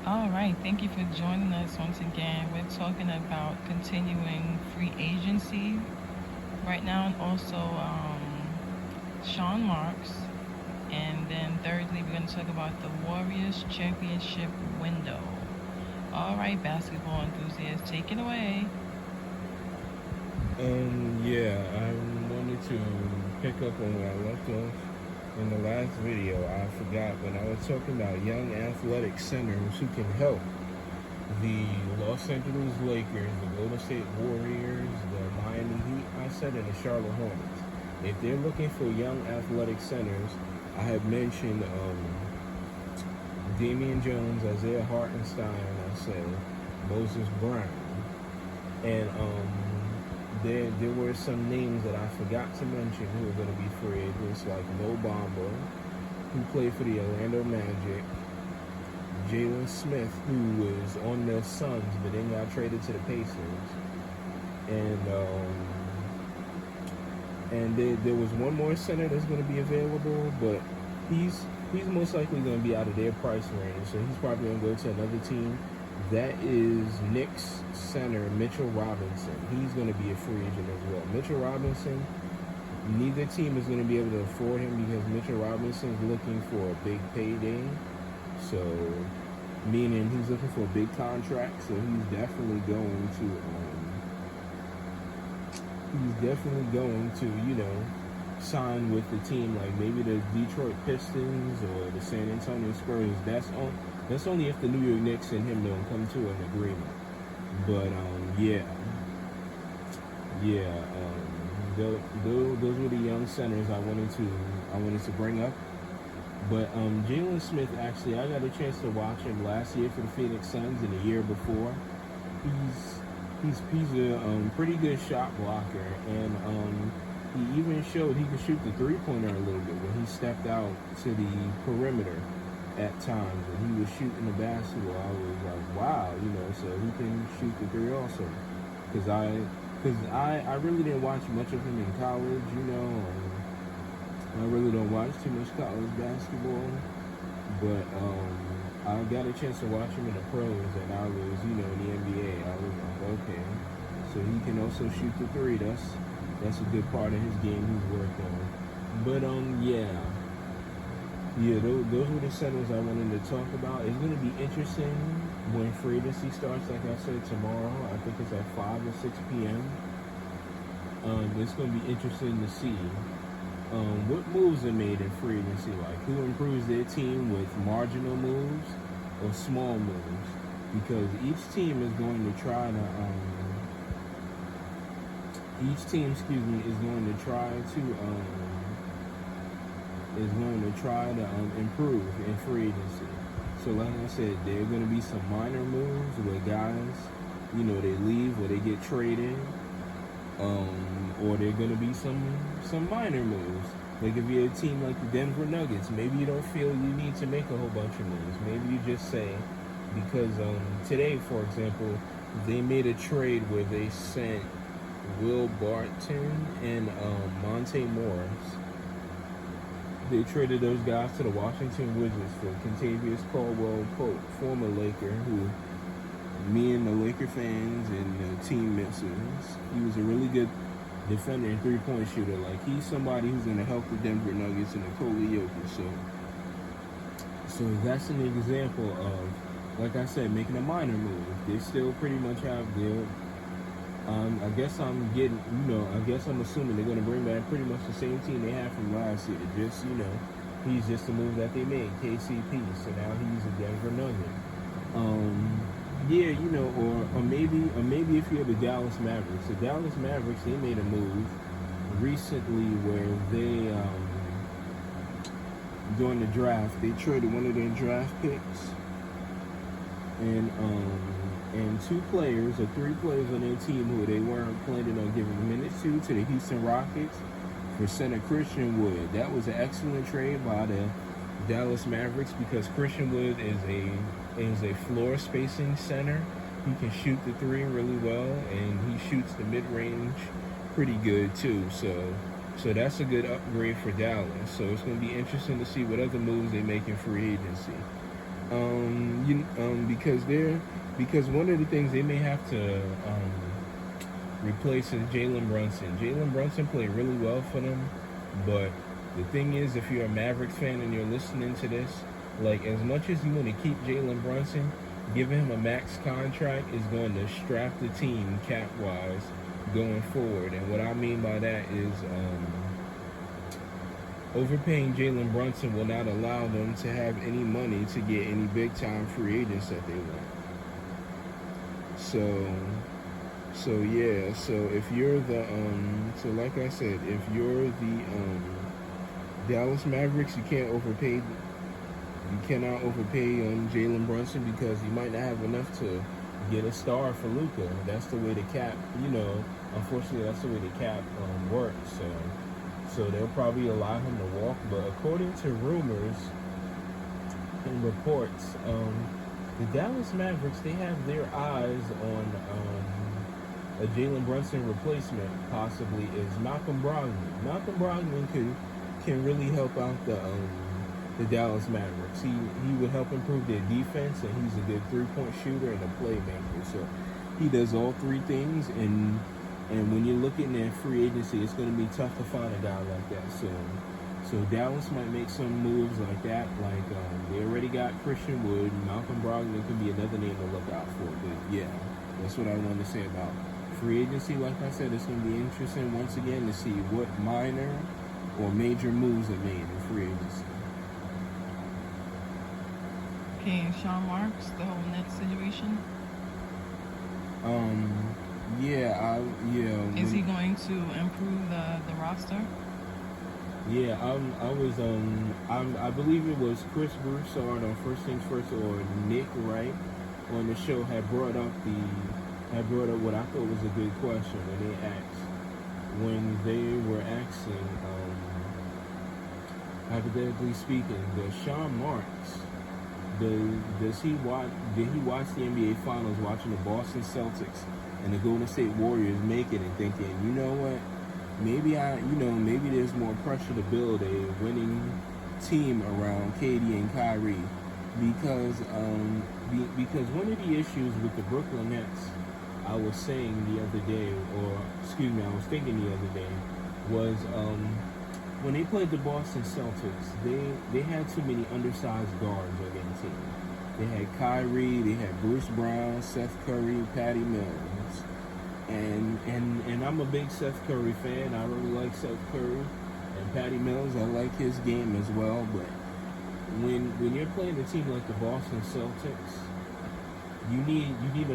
All right, thank you for joining us once again. We're talking about continuing free agency right now, and also Sean Marks. And then thirdly, we're going to talk about the Warriors championship window. All right, basketball enthusiasts, take it away. Yeah, I wanted to pick up on where I left off in the last video. I forgot when I was talking about young athletic centers who can help the Los Angeles Lakers, the Golden State Warriors, the Miami Heat, I said, and the Charlotte Hornets. If they're looking for young athletic centers, I had mentioned Damian Jones, Isaiah Hartenstein, I said, Moses Brown. And there were some names that I forgot to mention who are going to be free agents, like Mo Bamba, who played for the Orlando Magic, Jalen Smith, who was on the Suns but then got traded to the Pacers, and there was one more center that's going to be available, but he's most likely going to be out of their price range, so he's probably going to go to another team. That is Knicks center Mitchell Robinson. He's going to be a free agent as well. Mitchell Robinson, neither team is going to be able to afford him because Mitchell Robinson is looking for a big payday. So, meaning he's looking for a big contract. So he's definitely going to, sign with the team like maybe the Detroit Pistons or the San Antonio Spurs. That's only if the New York Knicks and him don't come to an agreement. But yeah. Those were the young centers I wanted to bring up. But Jalen Smith, actually, I got a chance to watch him last year for the Phoenix Suns and the year before. He's a pretty good shot blocker, and he even showed he could shoot the 3-pointer a little bit when he stepped out to the perimeter at times when he was shooting the basketball. I was like, wow, so he can shoot the three also. Because I really didn't watch much of him in college, I really don't watch too much college basketball, but I got a chance to watch him in the pros, and I was, in the NBA. I was like, okay, so he can also shoot the three. That's a good part of his game he's worked on. But those were the centers I wanted to talk about. It's going to be interesting when free agency starts. Like I said, tomorrow. I think it's at 5 or 6 p.m. It's going to be interesting to see what moves are made in free agency, like who improves their team with marginal moves or small moves, because each team is going to try to improve in free agency. So like I said, there are going to be some minor moves where guys, they leave or they get traded, or there are going to be some minor moves. Like if you're a team like the Denver Nuggets, maybe you don't feel you need to make a whole bunch of moves. Maybe you just say, because today, for example, they made a trade where they sent Will Barton and Monte Morris. They traded those guys to the Washington Wizards for Kentavious Caldwell-Pope, former Laker, who me and the Laker fans and the team misses. He was a really good defender and three-point shooter. Like, he's somebody who's going to help the Denver Nuggets and Nikola Jokic. So that's an example of, like I said, making a minor move. They still pretty much have their I guess I'm assuming they're going to bring back pretty much the same team they had from last year. Just, he's just a move that they made, KCP. So now he's a Denver Nugget. Or maybe if you're the Dallas Mavericks. The Dallas Mavericks, they made a move recently where they, during the draft, they traded one of their draft picks and two players or three players on their team who they weren't planning on giving minutes to the Houston Rockets for center Christian Wood. That was an excellent trade by the Dallas Mavericks because Christian Wood is a floor spacing center. He can shoot the three really well, and he shoots the mid-range pretty good too. So that's a good upgrade for Dallas. So it's going to be interesting to see what other moves they make in free agency. because one of the things they may have to replace is Jalen Brunson. Jalen Brunson played really well for them, but the thing is, if you're a Mavericks fan and you're listening to this, like as much as you want to keep Jalen Brunson, giving him a max contract is going to strap the team cap wise going forward. And what I mean by that is overpaying Jalen Brunson will not allow them to have any money to get any big time free agents that they want. So yeah, so if you're the so like I said, if you're the Dallas Mavericks, you cannot overpay Jalen Brunson, because you might not have enough to get a star for Luka. That's the way the cap, unfortunately that's the way the cap works. So they'll probably allow him to walk, but according to rumors and reports, the Dallas Mavericks, they have their eyes on a Jalen Brunson replacement, possibly, is Malcolm Brogdon. Malcolm Brogdon can really help out the Dallas Mavericks. He would help improve their defense, and he's a good 3-point shooter and a playmaker. So he does all three things, and when you're looking at free agency, it's going to be tough to find a guy like that. So Dallas might make some moves like that. Like they already got Christian Wood. Malcolm Brogdon could be another name to look out for. But yeah, that's what I wanted to say about free agency. Like I said, it's going to be interesting once again to see what minor or major moves are made in free agency. Okay, Sean Marks, the whole Nets situation. Is he going to improve the roster? Yeah, I believe it was Chris Broussard on First Things First, or Nick Wright on the show had brought up what I thought was a good question when they were asking, hypothetically speaking, does Sean Marks, did he watch the NBA Finals watching the Boston Celtics and the Golden State Warriors make it and thinking, you know what, maybe there's more pressure to build a winning team around KD and Kyrie, because one of the issues with the Brooklyn Nets, I was thinking the other day, was when they played the Boston Celtics, they had too many undersized guards on their team. They had Kyrie, they had Bruce Brown, Seth Curry, Patty Mills. And I'm a big Seth Curry fan. I really like Seth Curry. And Patty Mills, I like his game as well. But when you're playing a team like the Boston Celtics, you need a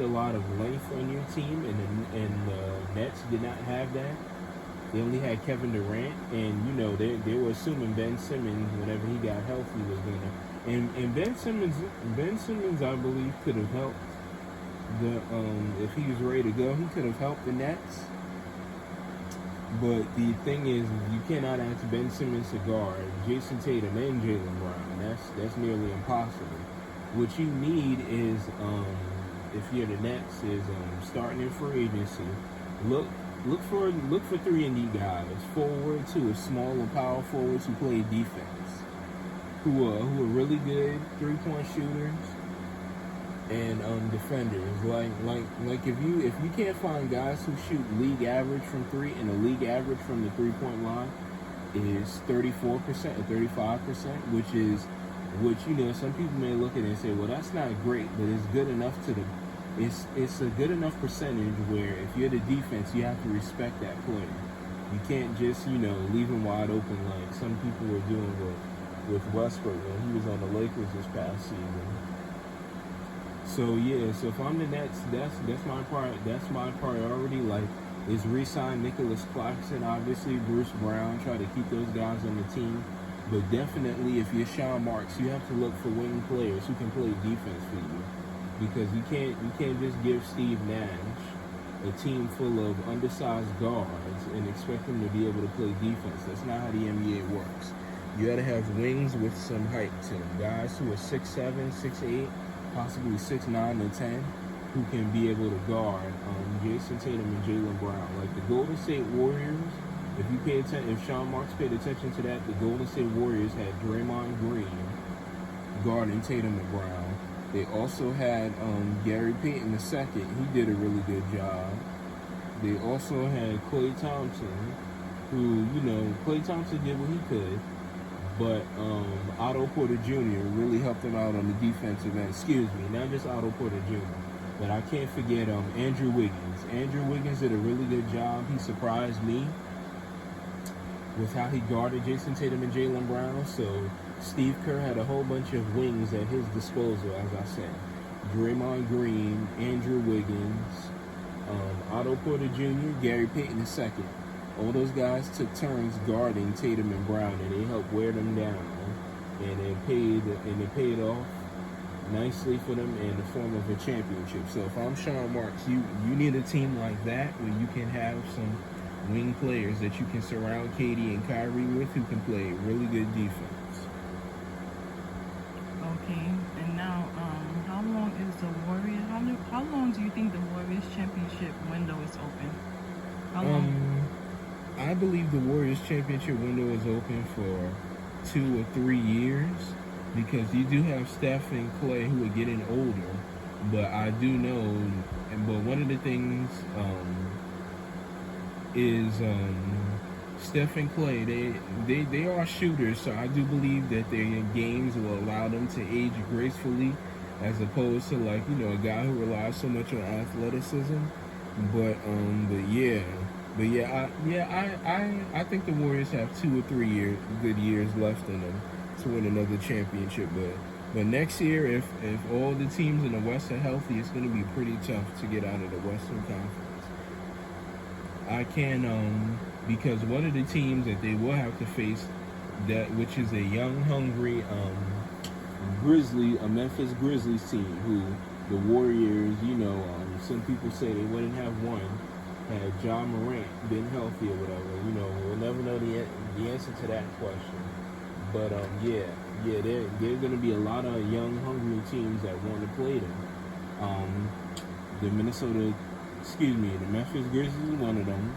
lot of length on your team, and the Nets did not have that. They only had Kevin Durant, and they were assuming Ben Simmons, whenever he got healthy, was gonna. And Ben Simmons, I believe, could have helped if he was ready to go, he could have helped the Nets. But the thing is, you cannot ask Ben Simmons to guard Jason Tatum and Jaylen Brown. That's nearly impossible. What you need is, if you're the Nets, is starting in free agency. Look for 3-and-D guys, forwards who are small and power forwards who play defense, who are really good 3-point shooters and defenders. Like if you can't find guys who shoot league average from 3, and the league average from the 3-point line is 34% or 35%, which some people may look at it and say, well, that's not great, but it's good enough it's a good enough percentage where if you're the defense, you have to respect that player. You can't just, leave him wide open like some people were doing with Westbrook when he was on the Lakers this past season. So if I'm the Nets, that's my priority. Like, is re-sign Nicholas Claxton, obviously Bruce Brown, try to keep those guys on the team. But definitely, if you're Sean Marks, you have to look for wing players who can play defense for you. Because you can't just give Steve Nash a team full of undersized guards and expect them to be able to play defense. That's not how the NBA works. You got to have wings with some height to them. Guys who are 6'7", 6'8", possibly 6'9" or 10, who can be able to guard Jason Tatum and Jaylen Brown. Like the Golden State Warriors, if Sean Marks paid attention to that, the Golden State Warriors had Draymond Green, guarding Tatum and Brown. They also had Gary Payton II. He did a really good job. They also had Klay Thompson, who, Klay Thompson did what he could, but Otto Porter Jr. really helped him out on the defensive end. Excuse me, not just Otto Porter Jr., but I can't forget Andrew Wiggins. Andrew Wiggins did a really good job. He surprised me with how he guarded Jason Tatum and Jaylen Brown. So Steve Kerr had a whole bunch of wings at his disposal, as I said. Draymond Green, Andrew Wiggins, Otto Porter Jr., Gary Payton II. All those guys took turns guarding Tatum and Brown, and they helped wear them down. And it paid off nicely for them in the form of a championship. So if I'm Sean Marks, you need a team like that where you can have some wing players that you can surround KD and Kyrie with, who can play really good defense. Okay, and now, how long is the Warriors? How long do you think the Warriors championship window is open? How long? I believe the Warriors championship window is open for 2 or 3 years, because you do have Steph and Klay who are getting older. But I do know, but one of the things is Steph and Klay, they are shooters, so I do believe that their games will allow them to age gracefully, as opposed to a guy who relies so much on athleticism. I think the Warriors have 2 or 3 good years left in them to win another championship. But next year, if all the teams in the West are healthy, it's going to be pretty tough to get out of the Western Conference. I can, because one of the teams that they will have to face, which is a young, hungry Memphis Grizzlies team, who the Warriors, some people say they wouldn't have won had John Morant been healthy or whatever. We'll never know the answer to that question. But there are going to be a lot of young, hungry teams that want to play them. The Memphis Grizzlies is one of them.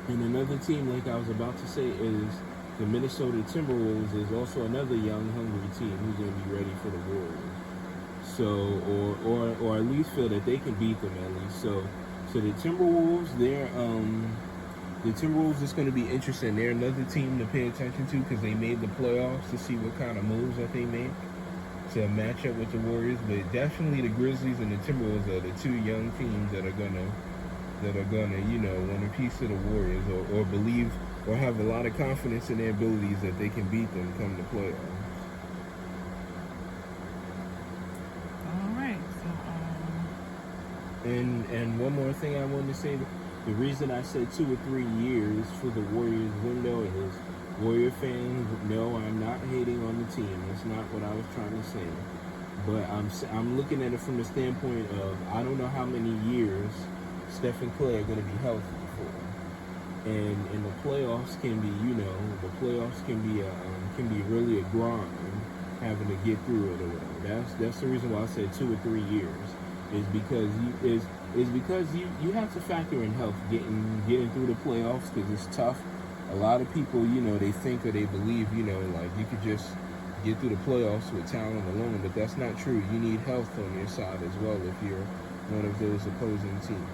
And another team, like I was about to say, is the Minnesota Timberwolves, is also another young, hungry team who's going to be ready for the Warriors. So, or at least feel that they can beat them at least. So the Timberwolves, the Timberwolves is going to be interesting. They're another team to pay attention to, because they made the playoffs, to see what kind of moves that they make to match up with the Warriors. But definitely the Grizzlies and the Timberwolves are the 2 young teams that are gonna want a piece of the Warriors, or believe, or have a lot of confidence in their abilities that they can beat them come the playoffs. All right. So And one more thing I wanted to say. The reason I said 2 or 3 years for the Warriors window is, Warrior fans, no, I'm not hating on the team. That's not what I was trying to say. But I'm looking at it from the standpoint of, I don't know how many years Steph and Klay are going to be healthy for. And the playoffs can be, can be really a grind, having to get through it or whatever. That's the reason why I said 2 or 3 years. Is because you have to factor in health getting through the playoffs, because it's tough. A lot of people, they think or they believe, you could just get through the playoffs with talent alone, but that's not true. You need health on your side as well if you're one of those opposing teams.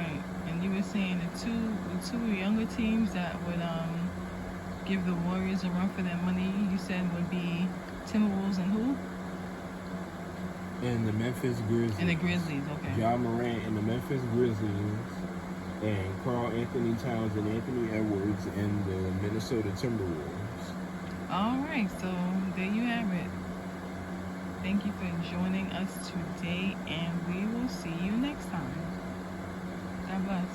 right, and you were saying the two younger teams that would give the Warriors a run for their money, you said would be Timberwolves and who? And the Memphis Grizzlies. And the Grizzlies, okay. John Morant and the Memphis Grizzlies, and Karl Anthony Towns and Anthony Edwards and the Minnesota Timberwolves. All right, so there you have it. Thank you for joining us today, and we will see you next time. God bless.